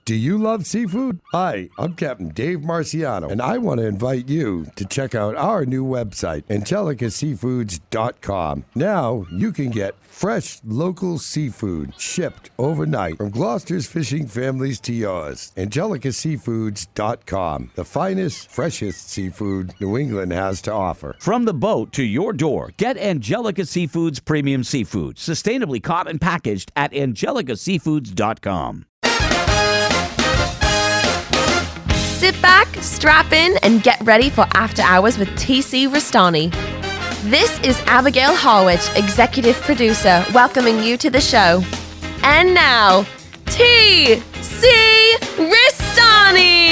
Do you love seafood? Hi, I'm Captain Dave Marciano, and I want to invite you to check out our new website, angelicaseafoods.com. Now you can get fresh local seafood shipped overnight from Gloucester's fishing families to yours. angelicaseafoods.com, the finest, freshest seafood New England has to offer. From the boat to your door, get Angelica Seafood's premium seafood, sustainably caught and packaged at angelicaseafoods.com. Sit back, strap in, and get ready for After Hours with TC Restani. This is Abigail Harwich, Executive Producer, welcoming you to the show. And now, TC Restani!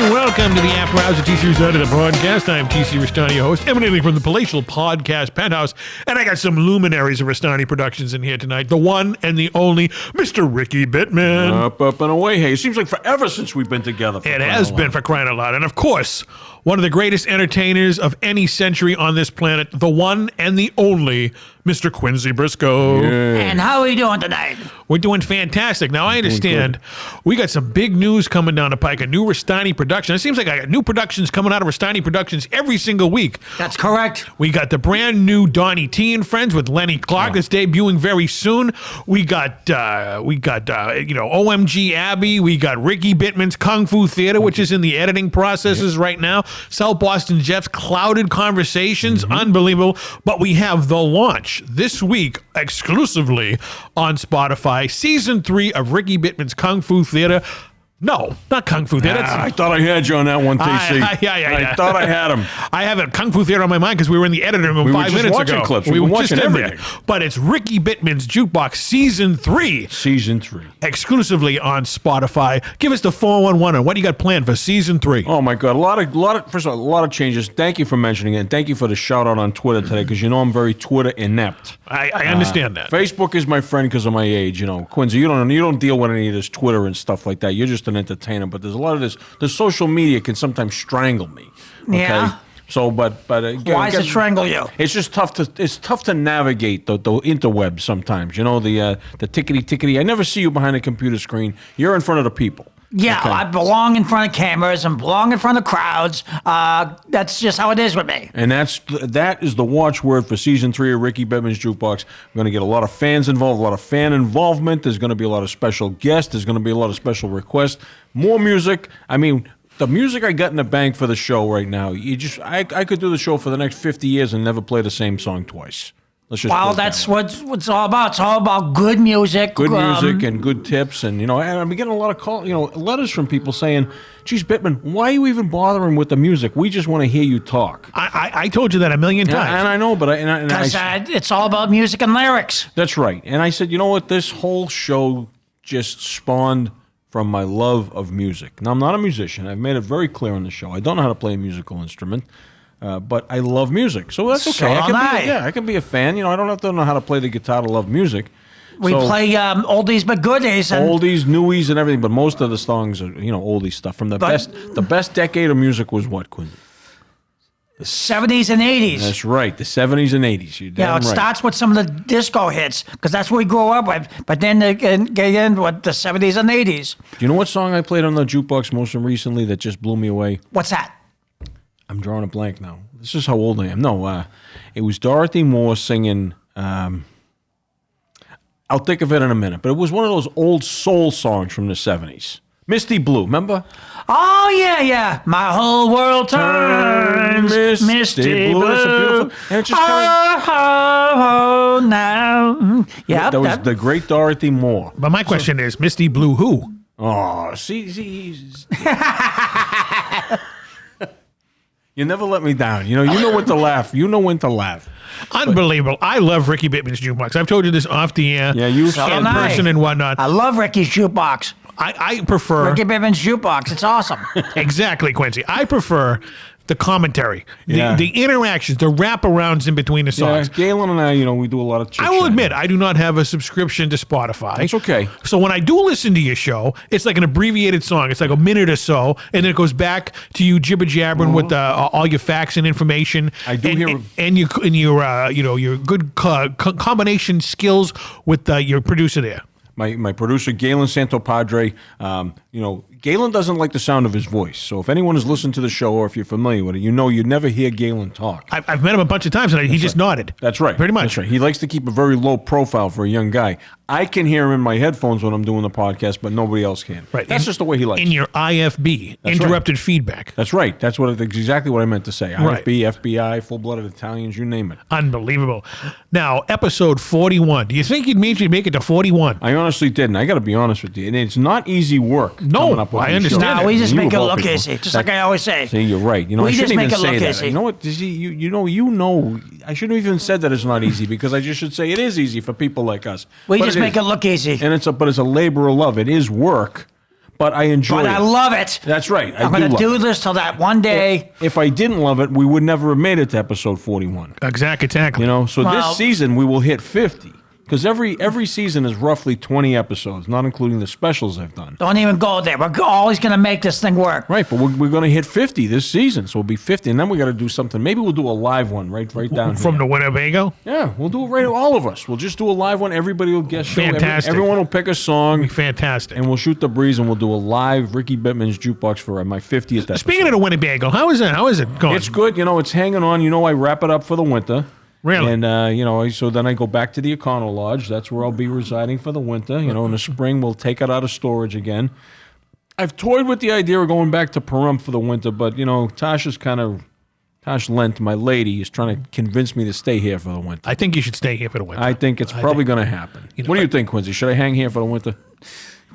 Welcome to the After Hours of TC Restani, the broadcast. I am TC Restani, your host, emanating from the palatial podcast penthouse. And I got some luminaries of Restani Productions in here tonight. The one and the only Mr. Ricky Bittman. Up and away. Hey, it seems like forever since we've been together. It has been, for crying out loud. And of course, one of the greatest entertainers of any century on this planet, the one and the only Mr. Quincy Brisco. Yeah. And how are we doing tonight? We're doing fantastic. Now, I understand we got some big news coming down the pike, a new Restani production. It seems like I got new productions coming out of Restani Productions every single week. That's correct. We got the brand new Donnie T and Friends with Lenny Clark that's debuting very soon. We got OMG Abby. We got Ricky Bittman's Kung Fu Theater, which is in the editing processes right now. South Boston Jeff's Clouded Conversations, unbelievable. But we have the launch this week exclusively on Spotify, season 3 of Ricky Bittman's Kung Fu Theater. No, not Kung Fu Theater. I thought I had you on that one, TC. I thought I had him. I have a Kung Fu Theater on my mind because we were in the editing room 5 minutes ago. Watching clips. We were were watching just in everything. there. But it's Ricky Bittman's Jukebox Season 3. Season 3. Exclusively on Spotify. Give us the 411 on what you got planned for Season 3. Oh, my God. First of all, a lot of changes. Thank you for mentioning it. And thank you for the shout out on Twitter today because you know I'm very Twitter inept. I understand that. Facebook is my friend because of my age. You know, Quincy, you don't deal with any of this Twitter and stuff like that. You're just an entertainer. But there's a lot of this. The social media can sometimes strangle me. Okay? Yeah. So, but again, Why does it strangle you? It's just tough to navigate the interwebs sometimes. You know, the tickety. I never see you behind a computer screen. You're in front of the people. Yeah, Okay. I belong in front of cameras and belong in front of crowds. That's just how it is with me. And that is the watchword for season 3 of Ricky Bittman's Jukebox. We're going to get a lot of fans involved, a lot of fan involvement. There's going to be a lot of special guests. There's going to be a lot of special requests. More music. I mean, the music I got in the bank for the show right now, I could do the show for the next 50 years and never play the same song twice. Let's just Well, put it that's that way. what it's all about. It's all about good music. Good music and good tips, and and I'm getting a lot of letters from people saying, "Geez, Bittman, why are you even bothering with the music? We just want to hear you talk." I told you that a million times. And I know, but Because it's all about music and lyrics. that's right. And I said, you know what? This whole show just spawned from my love of music. Now, I'm not a musician. I've made it very clear on the show. I don't know how to play a musical instrument. But I love music, so that's okay. So am I. I can be a fan. I don't have to know how to play the guitar to love music. We play oldies but goodies. And Oldies, newies, and everything, but most of the songs are, oldie stuff. From the best decade of music was what, Quincy? the 70s and 80s. That's right, the 70s and 80s. You're damn Yeah, it right. starts with some of the disco hits because that's what we grew up with. But then they get in with the 70s and 80s. Do you know what song I played on the jukebox most recently that just blew me away? What's that? I'm drawing a blank now. This is how old I am. No, it was Dorothy Moore singing. I'll think of it in a minute. But it was one of those old soul songs from the 70s. Misty Blue, remember? Oh, yeah. My whole world turns misty blue. That's a beautiful. And it just Oh, now. Yeah, that was the great Dorothy Moore. But my question is, Misty Blue who? Oh, see. You never let me down. You know when to laugh. You know when to laugh. Unbelievable. I love Ricky Bittman's Jukebox. I've told you this off the air. Yeah, you So in am I. person and whatnot. I love Ricky's Jukebox. I prefer... Ricky Bittman's Jukebox. It's awesome. Exactly, Quincy. I prefer the commentary, Yeah. the interactions, the wraparounds in between the Yeah, songs. Galen and I, we do a lot of chit I will chat. admit, I do not have a subscription to Spotify. It's okay. So when I do listen to your show, it's like an abbreviated song. It's like a minute or so, and then it goes back to you jibber jabbering with all your facts and information. I do hear- and your good combination skills with your producer there. My producer, Galen Santopadre, Galen doesn't like the sound of his voice. So if anyone has listened to the show or if you're familiar with it, you'd never hear Galen talk. I've met him a bunch of times, and he just nodded. That's right. Pretty much. That's right. He likes to keep a very low profile for a young guy. I can hear him in my headphones when I'm doing the podcast, but nobody else can. Right. That's just the way he likes In it. your IFB, That's interrupted feedback. That's right. That's exactly what I meant to say. Right. IFB, FBI, full-blooded Italians, you name it. Unbelievable. Now, episode 41. Do you think you'd make it to 41? I honestly didn't. I got to be honest with you. And it's not easy work. No, coming up with I these understand shows. that. No, we just You make it of all look people. easy, just like I always say. See, you're right. We I just shouldn't make even it look say that. easy. You know what? I shouldn't have even said that it's not easy because I just should say it is easy for people like us. We But just make it look easy. And it's a labor of love. It is work, but I enjoy But it. I love it. That's right. I'm going to do this till that one day. If I didn't love it, we would never have made it to episode 41. Exactly. So Well- this season we will hit 50 because every season is roughly 20 episodes, not including the specials I've done. Don't even go there. We're always going to make this thing work. Right, but we're going to hit 50 this season, so we'll be 50, and then we got to do something. Maybe we'll do a live one right down From here. the Winnebago? Yeah, we'll do it right. All of us. We'll just do a live one. Everybody will guest show. Fantastic. Everyone will pick a song, Fantastic. and we'll shoot the breeze, and we'll do a live Ricky Bittman's jukebox for my 50th episode. Speaking of the Winnebago, how is it going? It's good. It's hanging on. I wrap it up for the winter. Really? And, so then I go back to the Econo Lodge. That's where I'll be residing for the winter. In the spring, we'll take it out of storage again. I've toyed with the idea of going back to Pahrump for the winter, but, Tosh Lent, my lady, is trying to convince me to stay here for the winter. I think you should stay here for the winter. I think it's probably going to happen. What do you think, Quincy? Should I hang here for the winter?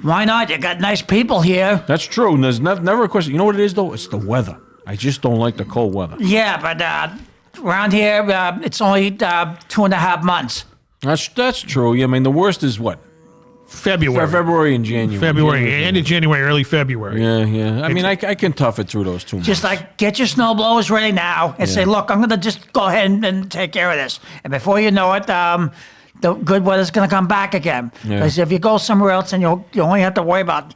Why not? You got nice people here. That's true. And there's never a question. You know what it is, though? It's the weather. I just don't like the cold weather. Yeah, but around here, it's only 2.5 months. That's true. Yeah, I mean, the worst is what? February and January. February, end of January, early February. Yeah. I mean, I can tough it through those 2 months. Just like get your snow blowers ready now and say, look, I'm going to just go ahead and take care of this. And before you know it, the good weather's going to come back again. Because if you go somewhere else and you only have to worry about,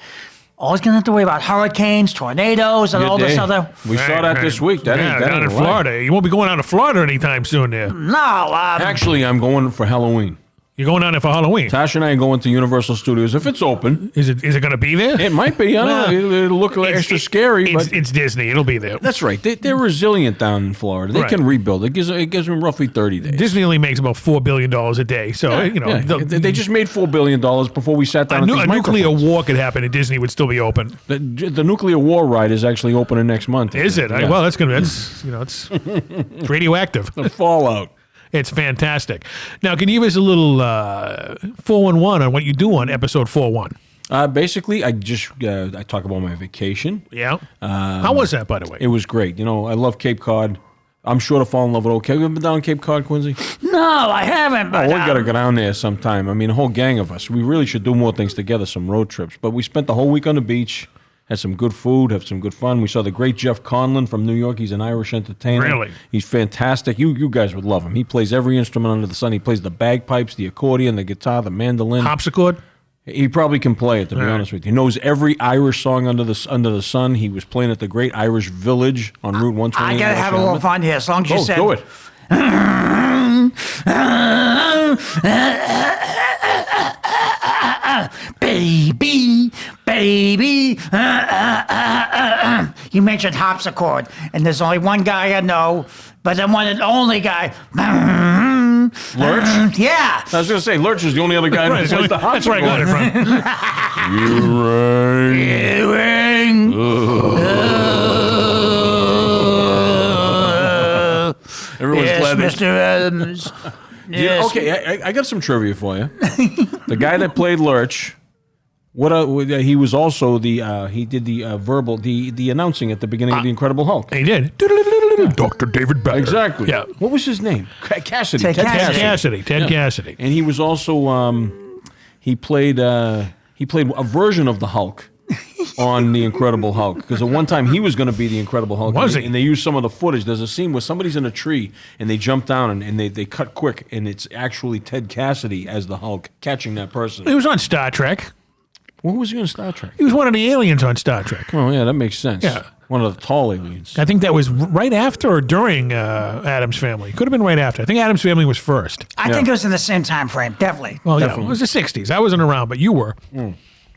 always going to have to worry about hurricanes, tornadoes, and all this other. We saw that this week. That ain't down in right. Florida. You won't be going out to Florida anytime soon there. No. Actually, I'm going for Halloween. You're going down there for Halloween. Tasha and I are going to Universal Studios if it's open. Is it going to be there? It might be. I don't know. It'll look extra scary, but it's Disney. It'll be there. that's right. They're resilient down in Florida. They Right. can rebuild. It gives them roughly 30 days. Disney only makes about $4 billion a day. So, They just made $4 billion before we sat down. a at these nuclear microphones. war could happen and Disney would still be open. The nuclear war ride is actually opening next month. Is it? Yeah. Well, that's it's radioactive. The fallout. It's fantastic. Now, can you give us a little 411 on what you do on episode 41? Basically, I talk about my vacation. Yeah. How was that, by the way? It was great. I love Cape Cod. I'm sure to fall in love with Cape. Have you been down Cape Cod, Quincy? No, I haven't. Oh, But, we got to go down there sometime. I mean, a whole gang of us. We really should do more things together, some road trips. But we spent the whole week on the beach, had some good food, had some good fun. We saw the great Jeff Conlon from New York. He's an Irish entertainer. Really? He's fantastic. You guys would love him. He plays every instrument under the sun. He plays the bagpipes, the accordion, the guitar, the mandolin. Harpsichord? He probably can play it, to be honest with you. He knows every Irish song under the sun. He was playing at the Great Irish Village on Route 128. I got to have a little fun here, as long as you said. Do it. Baby. You mentioned harpsichord, and there's only one guy I know, but the one and only guy. Lurch? Yeah. I was going to say, Lurch is the only other guy who plays the That's where I got it from. Everyone's Yes, glad that- Mr. Adams. Yes. Okay, I got some trivia for you. The guy that played Lurch, he was also he did the verbal, the announcing at the beginning of The Incredible Hulk. He did. Dr. David Becker. Exactly. Yeah. What was his name? Cassidy. Ted Cassidy. Ted Cassidy. And he was also he played a version of the Hulk on the Incredible Hulk, because at one time he was going to be the Incredible Hulk. Was he? And they used some of the footage. There's a scene where somebody's in a tree and they jump down and they cut quick, and it's actually Ted Cassidy as the Hulk catching that person. He was on Star Trek. What was he on Star Trek? He was one of the aliens on Star Trek. Oh, yeah, that makes sense. Yeah. One of the tall aliens. I think that was right after or during Addams Family. Could have been right after. I think Addams Family was first. I think it was in the same time frame, definitely. Well, yeah, it was the 60s. I wasn't around, but you were.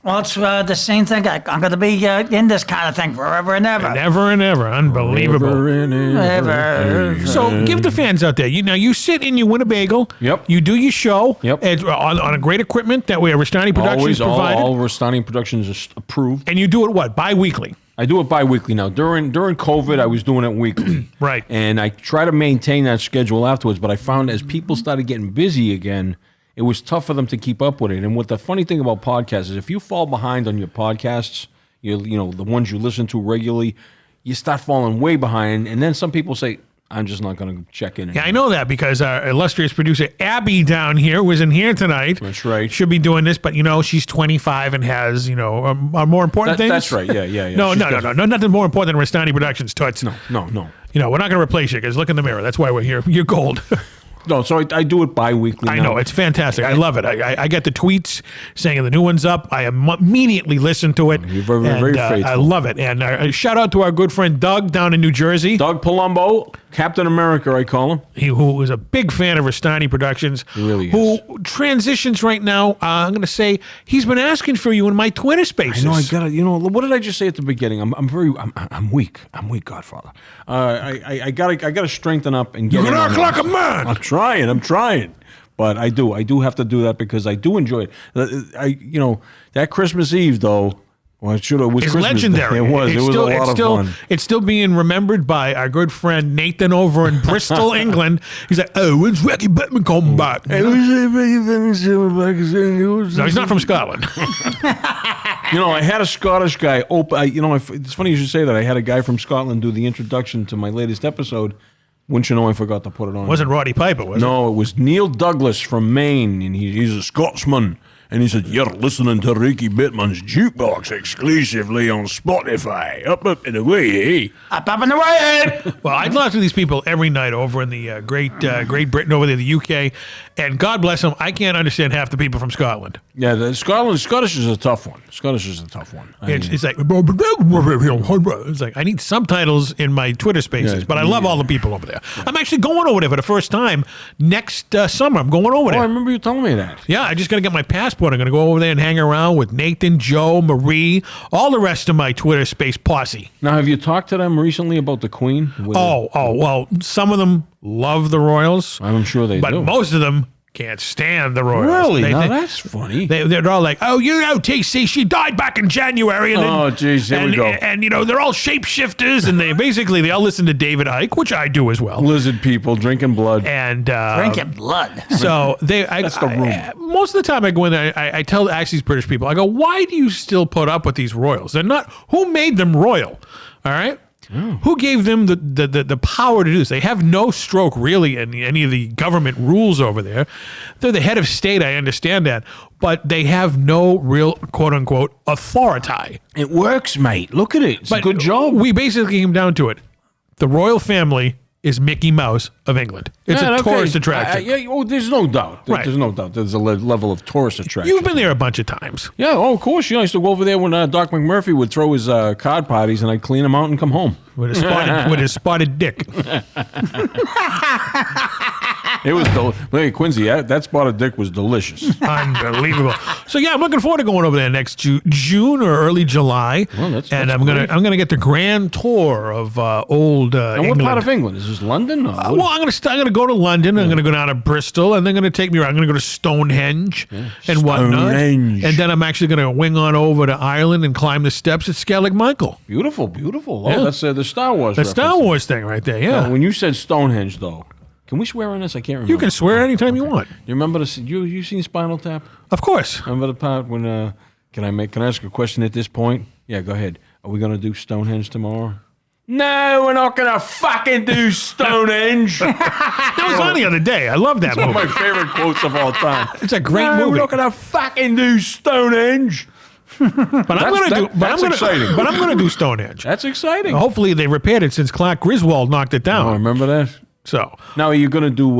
Well, it's the same thing. I'm going to be in this kind of thing forever and ever. Never and ever. Unbelievable. Ever. So give the fans out there. You sit and you win a bagel. Yep. You do your show. Yep. On a great equipment that way Restani Productions provided. All Restani Productions is approved. And you do it what? Bi-weekly. I do it bi-weekly now. During COVID, I was doing it weekly. Right. And I try to maintain that schedule afterwards, but I found as people started getting busy again, it was tough for them to keep up with it. And what the funny thing about podcasts is if you fall behind on your podcasts, you know, the ones you listen to regularly, you start falling way behind. And then some people say, I'm just not going to check in anymore. Yeah, I know that because our illustrious producer, Abby, down here, was in here tonight. That's right. Should be doing this, but, she's 25 and has, more important things. That's right. Yeah. No, nothing more important than Restani Productions, Toots. No. We're not going to replace you because look in the mirror. That's why we're here. You're gold. No, so I do it bi-weekly now. I know. It's fantastic. I love it. I get the tweets saying the new one's up. I immediately listen to it. You're very faithful. I love it. And shout out to our good friend Doug down in New Jersey. Doug Palumbo, Captain America, I call him. Who is a big fan of Restani Productions. He really is. Who transitions right now. I'm going to say he's been asking for you in my Twitter spaces. I know. I got to. What did I just say at the beginning? I'm weak. I'm weak, Godfather. I got to strengthten up and get. You can act like a man. I'm trying. But I do have to do that because I do enjoy it. That Christmas Eve though. Well, it should have. It's Christmas legendary. Day. It was a lot of fun. It's still being remembered by our good friend Nathan over in Bristol, England. He's like, "Oh, when's Ricky Bittman coming back?" No, he's not from Scotland. I had a Scottish guy. It's funny you should say that. I had a guy from Scotland do the introduction to my latest episode. Wouldn't you know, I forgot to put it on. Wasn't Roddy Piper, was it? No, it was Neil Douglas from Maine, and he's a Scotsman. And he said, "You're listening to Ricky Bittman's Jukebox exclusively on Spotify. Up and away, eh?" Up and away. Well, I talk to these people every night over in the Great Britain, over there, the UK, and God bless them, I can't understand half the people from Scotland. Yeah, Scottish is a tough one. It's like I need subtitles in my Twitter spaces, but I love all the people over there. I'm actually going over there for the first time next summer. I'm going over there. I remember you telling me that. Yeah, I just got to get my passport. I'm going to go over there and hang around with Nathan, Joe, Marie, all the rest of my Twitter space posse. Now, have you talked to them recently about the Queen? Well, some of them love the Royals. I'm sure they do. But most of them can't stand the Royals. Really? That's funny. They're all like, TC, she died back in January. And geez, here we go. And, they're all shapeshifters, and they all listen to David Icke, which I do as well. Lizard people drinking blood. And drinking blood. So that's the rumor. Most of the time I go in there, I tell these British people, I go, why do you still put up with these royals? They're not, who made them royal? All right? Oh. Who gave them the power to do this? They have no stroke really in any of the government rules over there. They're the head of state, I understand that, but they have no real quote unquote authority. It works, mate. Look at it. It's a good job. We basically came down to it. The royal family is Mickey Mouse of England. It's a tourist attraction. There's no doubt. Right. There's no doubt. There's a level of tourist attraction. You've been there a bunch of times. Yeah, of course. I used to go over there when Doc McMurphy would throw his card parties, and I'd clean them out and come home. With his spotted dick. It was hey, Quincy, that spotted dick was delicious. Unbelievable. So yeah, I'm looking forward to going over there next June or early July. Well, that's I'm gonna get the grand tour of old and England. what part of England? Is this London? I'm gonna go to London. I'm gonna go down to Bristol, and they're gonna take me around. I'm gonna go to Stonehenge and whatnot. And then I'm actually gonna wing on over to Ireland and climb the steps at Skellig Michael. Beautiful. Oh, that's the Star Wars. The Star Wars thing right there. Yeah. When you said Stonehenge, though. Can we swear on this? I can't remember. You can swear anytime you want. You remember you seen Spinal Tap? Of course. Remember the part when can I ask a question at this point? Yeah, go ahead. Are we gonna do Stonehenge tomorrow? No, we're not gonna fucking do Stonehenge. That was on the other day. I love that movie. One of my favorite quotes of all time. It's a great movie. We're not gonna fucking do Stonehenge. But I'm going to do Stonehenge. That's exciting. Hopefully they repaired it since Clark Griswold knocked it down. Oh, remember that? So now, are you going to do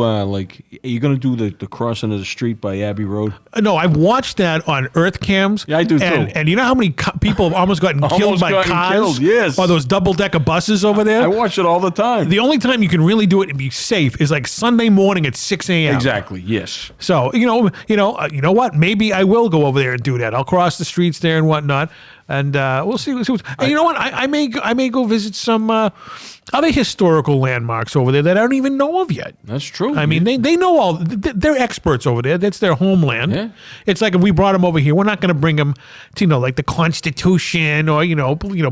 the crossing of the street by Abbey Road? no, I've watched that on Earth Cams. Yeah, I do too. And you know how many people have almost gotten killed by cars? Yes. By those double-decker buses over there? I watch it all the time. The only time you can really do it and be safe is like Sunday morning at 6 a.m. Exactly. Yes. So you know what? Maybe I will go over there and do that. I'll cross the streets there and whatnot, and we'll see. And you know what? I may go visit some other historical landmarks over there that I don't even know of yet. That's true. I mean, they know all. They're experts over there. That's their homeland. Yeah. It's like if we brought them over here, we're not going to bring them to like the Constitution or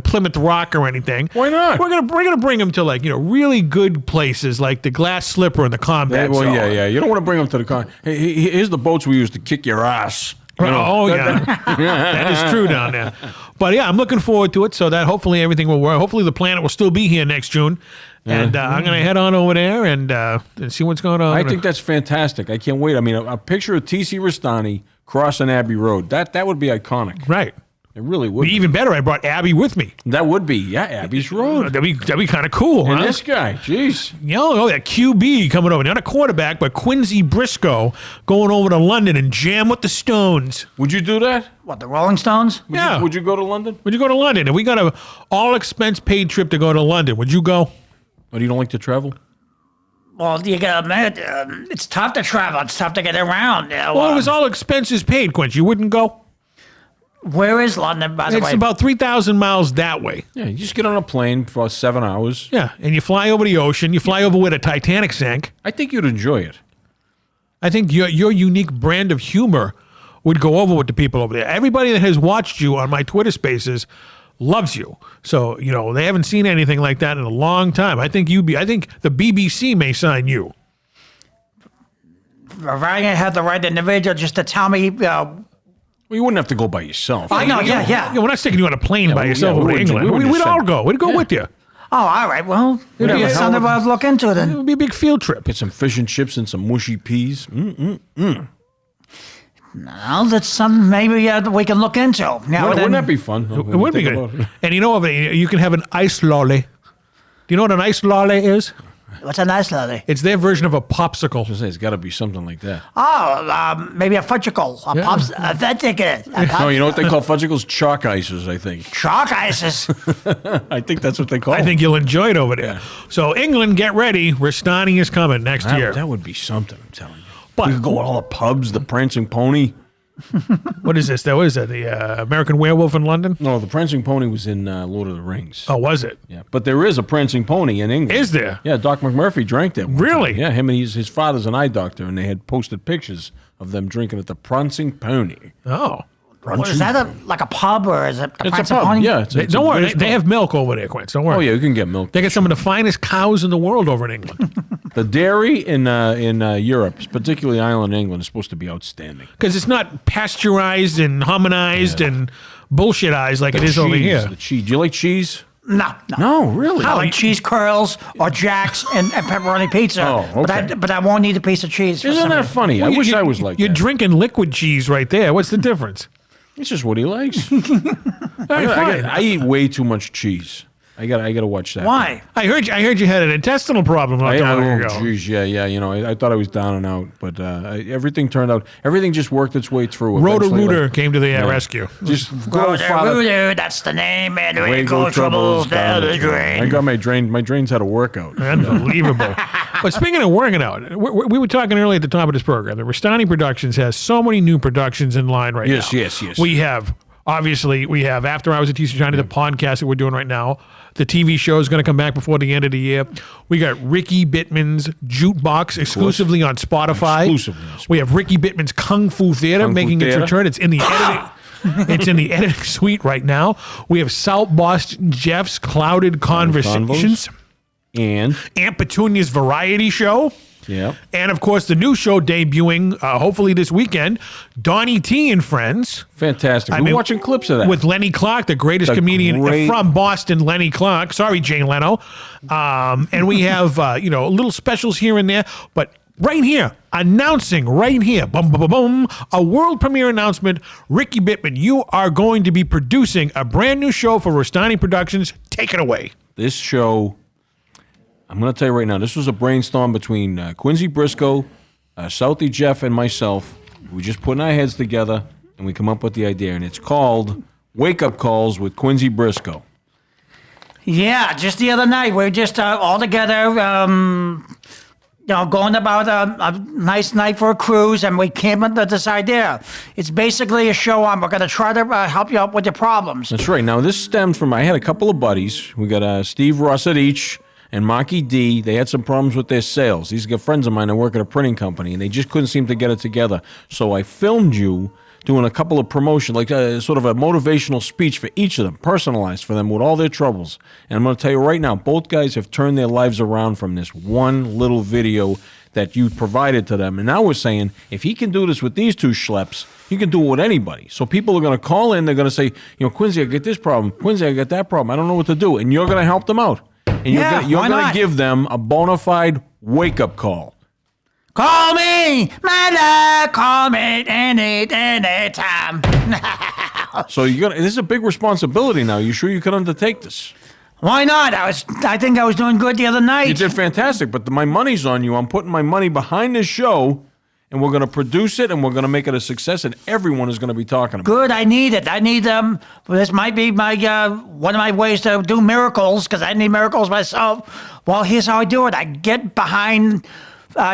Plymouth Rock or anything. Why not? We're gonna bring them to like really good places like the Glass Slipper and the Combat Zone. Yeah. You don't want to bring them to the con. Here's the boats we used to kick your ass. Oh yeah, that is true down there. But yeah, I'm looking forward to it. So that hopefully everything will work. Hopefully the planet will still be here next June, and I'm gonna head on over there and see what's going on. I think that's fantastic. I can't wait. I mean, a picture of TC Restani crossing Abbey Road. That would be iconic. Right. It really would. Be even better, I brought Abby with me. That would be, Abbey's Road. That'd be kind of cool, And huh? this guy, jeez. That QB coming over. Not a quarterback, but Quincy Brisco going over to London and jam with the Stones. Would you do that? What, the Rolling Stones? Would you go to London? Would you go to London? And we got a all-expense-paid trip to go to London. Would you go? Or you don't like to travel? Well, you gotta admit, it's tough to travel. It's tough to get around. Well, it was all expenses paid, Quincy. You wouldn't go? Where is London, by the way? It's about 3,000 miles that way. Yeah, you just get on a plane for 7 hours. Yeah, and you fly over the ocean. You fly over where the Titanic sank. I think you'd enjoy it. I think your unique brand of humor would go over with the people over there. Everybody that has watched you on my Twitter Spaces loves you. So, they haven't seen anything like that in a long time. I think I think the BBC may sign you. If I have the right individual just to tell me... Well, you wouldn't have to go by yourself. I know, yeah. Yeah, we're not sticking you on a plane by yourself over to England. We'd all go. We'd go with you. Oh, all right. Well, it's something I'll look into It then. would be a big field trip. Get some fish and chips and some mushy peas. Well, that's something maybe we can look into. Now, Wouldn't that be fun? It would be good. And you can have an ice lolly. Do you know what an ice lolly is? What's a nice lolly? It's their version of a popsicle. It's got to be something like that. Oh, maybe a fudgicle. A veggicle. No, you know what they call fudgicles? Chalk ices, I think. Chalk ices. I think that's what they call I them. think you'll enjoy it over there. Yeah. So England, get ready. Restani is coming next year. That would be something, I'm telling you. But- We could go to all the pubs, the Prancing Pony. What is this? What is that? The American Werewolf in London? No, the Prancing Pony was in Lord of the Rings. Oh, was it? Yeah, but there is a Prancing Pony in England. Is there? Yeah, Doc McMurphy drank that one Really? time. Yeah, him and his father's an eye doctor, and they had posted pictures of them drinking at the Prancing Pony. Oh. Is that like a pub or is it the It's a Prancing pub, Pony? yeah. Don't worry. They have milk over there, Quince. Don't worry. Oh, yeah, you can get milk. They got some of the finest cows in the world over in England. The dairy in Europe, particularly Ireland and England, is supposed to be outstanding. Because it's not pasteurized and hominized and bullshitized like it is over here. The cheese. Do you like cheese? No. No, really? I like cheese curls or jacks and pepperoni pizza. Oh, okay. But I won't need a piece of cheese. For Isn't some that reason. funny? I wish I was like You're that. drinking liquid cheese right there. What's the difference? It's just what he likes. All right, fine. I eat way too much cheese. I gotta watch that. Why? I heard you had an intestinal problem not too long ago. Geez, yeah. I thought I was down and out, but everything turned out. Everything just worked its way through. Eventually, Roto-Rooter came to the rescue. Just go father. That's the name. And Way we go troubles down the drain. I got my drain. My drains had a workout. Unbelievable. But speaking of working out, we were talking earlier at the top of this program that Restani Productions has so many new productions in line right now. Yes. We have After Hours at TC Restani, the podcast that we're doing right now. The TV show is going to come back before the end of the year. We got Ricky Bittman's Jukebox exclusively on Spotify. We have Ricky Bittman's Kung Fu Theater making its return. It's in the editing. It's in the editing suite right now. We have South Boston Jeff's Clouded Conversations. And Aunt Petunia's Variety Show. yeah. And, of course, the new show debuting hopefully this weekend, Donnie T and Friends. Fantastic. We're watching clips of that. With Lenny Clark, the greatest comedian from Boston, Lenny Clark. Sorry, Jay Leno. And we have, little specials here and there. But right here, announcing right here, boom, boom, boom, boom, a world premiere announcement. Ricky Bittman, you are going to be producing a brand new show for Restani Productions. Take it away. This show, I'm going to tell you right now, this was a brainstorm between Quincy Brisco, Southie Jeff, and myself. We just putting our heads together, and we come up with the idea, and it's called Wakeup Calls with Quincy Brisco. Yeah, just the other night, we were just all together, going about a nice night for a cruise, and we came up with this idea. It's basically a show on. We're going to try to help you out with your problems. That's right. Now, this stemmed from, I had a couple of buddies. We got Steve Rossadich and Marky D. They had some problems with their sales. These are friends of mine that work at a printing company, and they just couldn't seem to get it together. So I filmed you doing a couple of promotion, like sort of a motivational speech for each of them, personalized for them with all their troubles. And I'm going to tell you right now, both guys have turned their lives around from this one little video that you provided to them. And now we're saying, if he can do this with these two schleps, he can do it with anybody. So people are going to call in, they're going to say, Quincy, I get this problem. Quincy, I get that problem. I don't know what to do. And you're going to help them out. And you're going to give them a bona fide wake-up call. Call me, my love, call me any time. So this is a big responsibility now. You sure you can undertake this? Why not? I think I was doing good the other night. You did fantastic, but my money's on you. I'm putting my money behind this show, and we're going to produce it, and we're going to make it a success, and everyone is going to be talking about it. Good, I need it. I need this might be my one of my ways to do miracles, because I need miracles myself. Well, here's how I do it. I get behind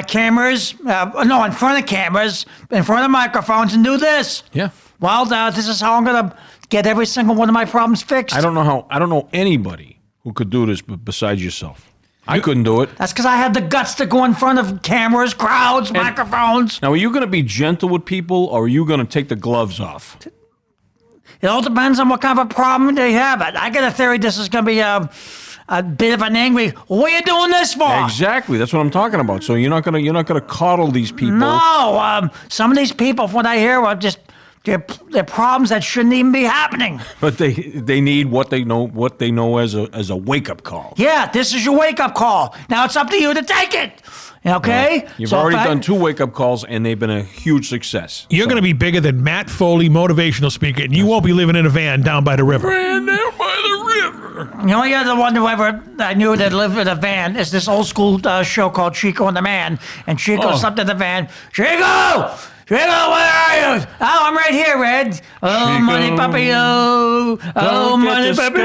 cameras, in front of cameras, in front of microphones, and do this. Yeah. Well, this is how I'm gonna get every single one of my problems fixed. I don't know anybody who could do this besides yourself. I couldn't do it. That's because I have the guts to go in front of cameras, crowds, microphones. Now, are you going to be gentle with people, or are you going to take the gloves off? It all depends on what kind of a problem they have. I get a theory this is going to be a bit of an angry. What are you doing this for? Exactly. That's what I'm talking about. So you're not gonna coddle these people. No. Some of these people, from what I hear, are just they're problems that shouldn't even be happening. But they need what they know as a wake up call. Yeah, this is your wake up call. Now it's up to you to take it. Okay? You've already done 2 wake up calls, and they've been a huge success. You're going to be bigger than Matt Foley, motivational speaker, and you won't be living in a van down by the river. Down by the river. The only other one who ever I knew that lived in a van is this old school show called Chico and the Man. And Chico slept in the van. Chico, where are you? Oh, I'm right here, Red. Oh, Chico, money puppy, oh, money puppy.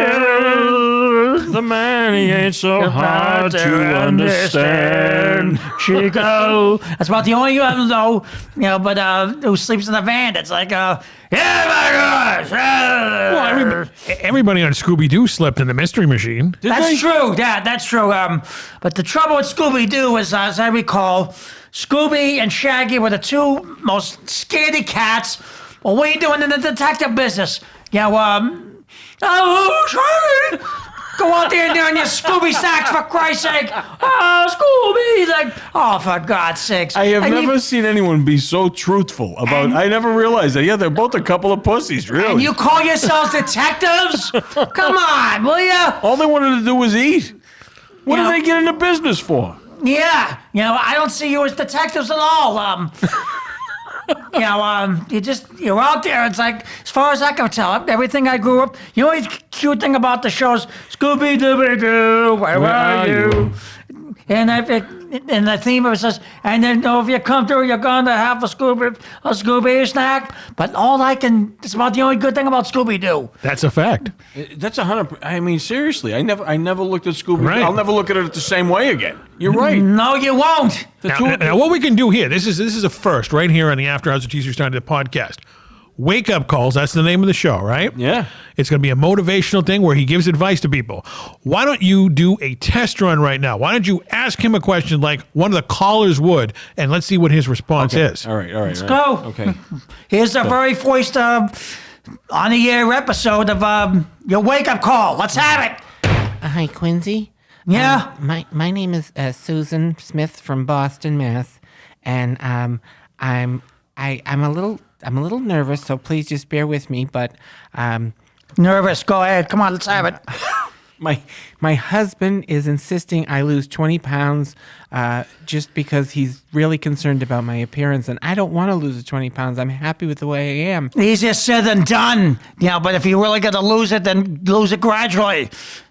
The man, he ain't so hard to understand. Chico. That's about the only you ever know, but who sleeps in the van. It's like, yeah, my gosh. Well, everybody on Scooby-Doo slept in the Mystery Machine. That's true. Yeah, that's true. But the trouble with Scooby-Doo is, as I recall, Scooby and Shaggy were the 2 most scaredy cats. Well, what are you doing in the detective business? Shaggy! Go out there and doing your Scooby sacks, for Christ's sake. Oh, Scooby. Like, oh, for God's sakes. I have never seen anyone be so truthful about. I never realized that. Yeah, they're both a couple of pussies, really. And you call yourselves detectives? Come on, will ya? All they wanted to do was eat. What did they get into business for? Yeah, I don't see you as detectives at all. You're out there. It's like, as far as I can tell, everything I grew up. The only cute thing about the show is Scooby-Dooby-Doo, where are you? And the theme of it says, and then if you come through, you're going to have a Scooby snack. But it's about the only good thing about Scooby-Doo. That's a fact. That's 100%. I mean, seriously, I never looked at Scooby-Doo. Right. I'll never look at it the same way again. You're right. No, you won't. Now, what we can do here, this is a first right here on the After Hours of TC Restani, the podcast. Wake Up Calls, that's the name of the show, right? Yeah. It's going to be a motivational thing where he gives advice to people. Why don't you do a test run right now? Why don't you ask him a question like one of the callers would, and let's see what his response is. All right. Let's go. Okay. Here's the very first on-the-air episode of your Wake Up Call. Let's have it. Hi, Quincy. Yeah? My name is Susan Smith from Boston, Mass. And I'm a little nervous, so please just bear with me. But nervous? Go ahead. Come on, let's have it. My husband is insisting I lose 20 pounds just because he's really concerned about my appearance, and I don't want to lose the 20 pounds. I'm happy with the way I am. Easier said than done. But if you really got to lose it, then lose it gradually.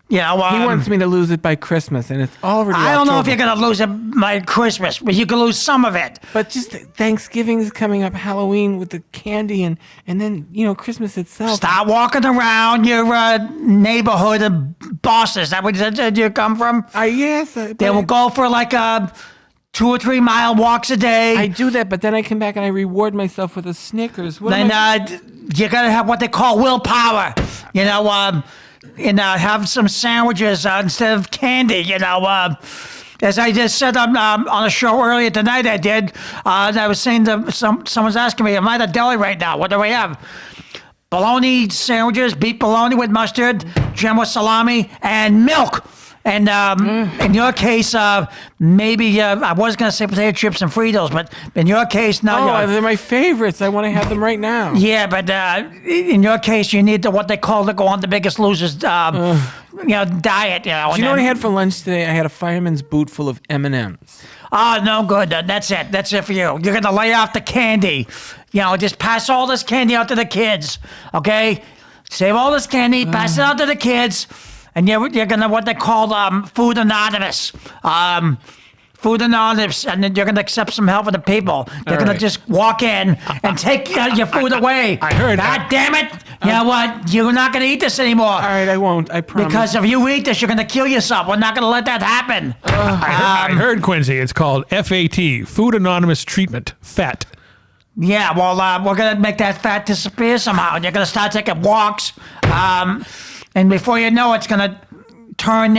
He wants me to lose it by Christmas, and it's already I don't know if October. you're going to lose it by Christmas, but you can lose some of it. But just Thanksgiving is coming up, Halloween with the candy, and then, Christmas itself. Start walking around your neighborhood in Boston. Is that where you come from? Yes. They will go for like 2 or 3 mile walks a day. I do that, but then I come back and I reward myself with a Snickers. Then you got to have what they call willpower. And have some sandwiches instead of candy. As I just said on a show earlier tonight, I did. I was saying to someone's asking me, "Am I at a deli right now? What do we have?" Bologna sandwiches, beef bologna with mustard, Genoa salami, and milk. And in your case, maybe I was going to say potato chips and Fritos, but in your case, no. They're my favorites. I want to have them right now. Yeah, but in your case, you need what they call to go on the Biggest Losers, diet. Do you know what I had for lunch today? I had a fireman's boot full of M&Ms. Oh, no good. That's it. That's it for you. You're going to lay off the candy. Just pass all this candy out to the kids, okay? Save all this candy, pass it out to the kids. And you're going to what they call Food Anonymous. Food Anonymous, and then you're going to accept some help from the people. They're going to just walk in and take your food away. I heard God that. damn it. You know what? You're not going to eat this anymore. All right, I won't. I promise. Because if you eat this, you're going to kill yourself. We're not going to let that happen. I heard, Quincy, it's called FAT, Food Anonymous Treatment, FAT. Yeah, well, we're going to make that fat disappear somehow. You're going to start taking walks. And before you know it, it's going to turn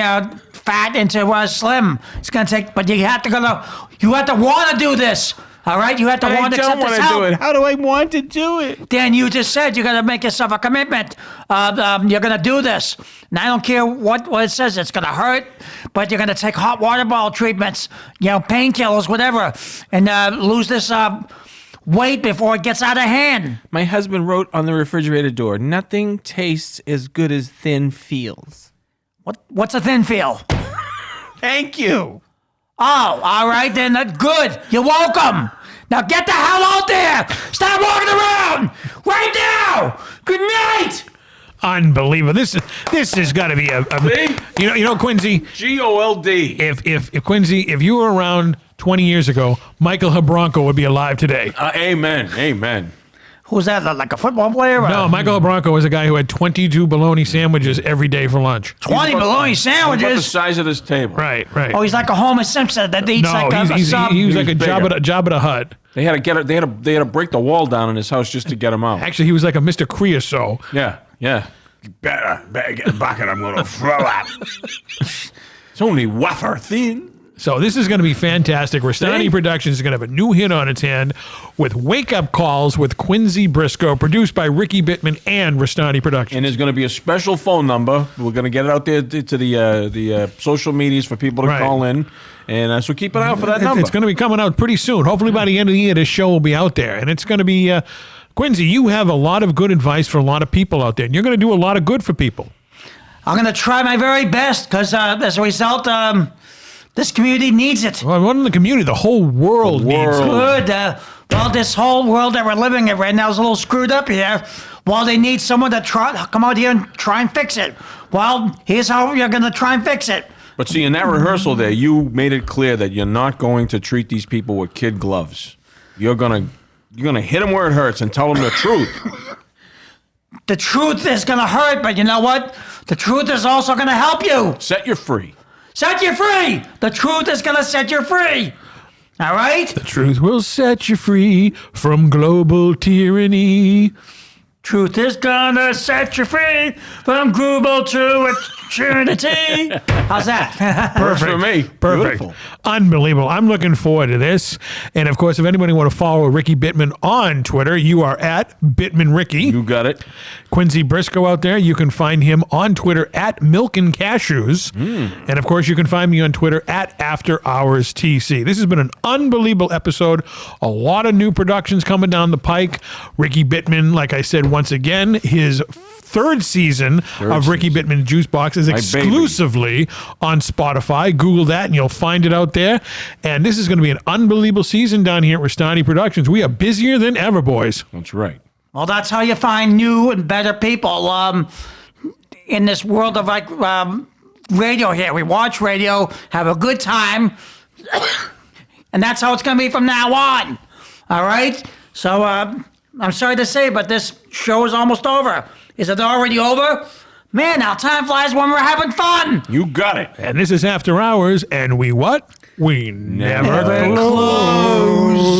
fat into slim. It's going to take, but you have to want to do this. All right? You have to want to accept this help. do it. How do I want to do it? Dan, you just said you're going to make yourself a commitment. You're going to do this. And I don't care what it says. It's going to hurt, but you're going to take hot water bottle treatments, painkillers, whatever, and lose this weight before it gets out of hand. My husband wrote on the refrigerator door, "Nothing tastes as good as thin feels." What's a thin feel? Thank you. Oh, all right, then. Good. You're welcome. Now get the hell out there. Stop walking around right now. Good night. Unbelievable. This has got to be a Quincy. GOLD. If Quincy, if you were around 20 years ago, Michael Hebronco would be alive today. Amen. Who's that? Like a football player? No, Michael Hebronco was a guy who had 22 bologna sandwiches every day for lunch. 20 bologna About the sandwiches. size of this table. Right. Oh, he's like a Homer Simpson that eats like a sub. He was like a He was Jabba the Hutt. They had to break the wall down in his house just to get him out. Actually, he was like a Mr. Creosote. Yeah. Better get a bucket. I'm going to throw up. It's only wafer thin. So this is going to be fantastic. Restani Productions is going to have a new hit on its hand with Wakeup Calls with Quincy Brisco, produced by Ricky Bittman and Restani Productions. And there's going to be a special phone number. We're going to get it out there to the social medias for people to call in. And so keep an eye out for that number. It's going to be coming out pretty soon. Hopefully by the end of the year, this show will be out there. And it's going to be, Quincy, you have a lot of good advice for a lot of people out there. And you're going to do a lot of good for people. I'm going to try my very best because as a result, this community needs it. Well, not in the community, the whole world needs it. Good. Well, this whole world that we're living in right now is a little screwed up here. Well, they need someone to come out here and try and fix it. Well, here's how you're going to try and fix it. But see, in that rehearsal there, you made it clear that you're not going to treat these people with kid gloves. You're gonna hit them where it hurts and tell them the truth. The truth is going to hurt, but you know what? The truth is also going to help you. Set you free. Set you free. The truth is going to set you free. All right? The truth will set you free from global tyranny. Truth is gonna set you free from global to eternity. How's that? Works for me. Perfect. Beautiful. Unbelievable. I'm looking forward to this. And of course, if anybody want to follow Ricky Bittman on Twitter, you are at Bittman Ricky. You got it. Quincy Brisco out there, you can find him on Twitter at Milk and Cashews. And of course, you can find me on Twitter at After Hours TC. This has been an unbelievable episode. A lot of new productions coming down the pike. Ricky Bittman, like I said, once again, his third season of Ricky Bittman Juice Box. is My exclusively on Spotify. Google that and you'll find it out there. And this is going to be an unbelievable season down here at Restani Productions. We are busier than ever, boys. That's right. Well, that's how you find new and better people in this world of radio here. We watch radio, have a good time, and that's how it's going to be from now on. All right? So I'm sorry to say, but this show is almost over. Is it already over? Man, now time flies when we're having fun. You got it. And this is After Hours, and we what? We never Never close.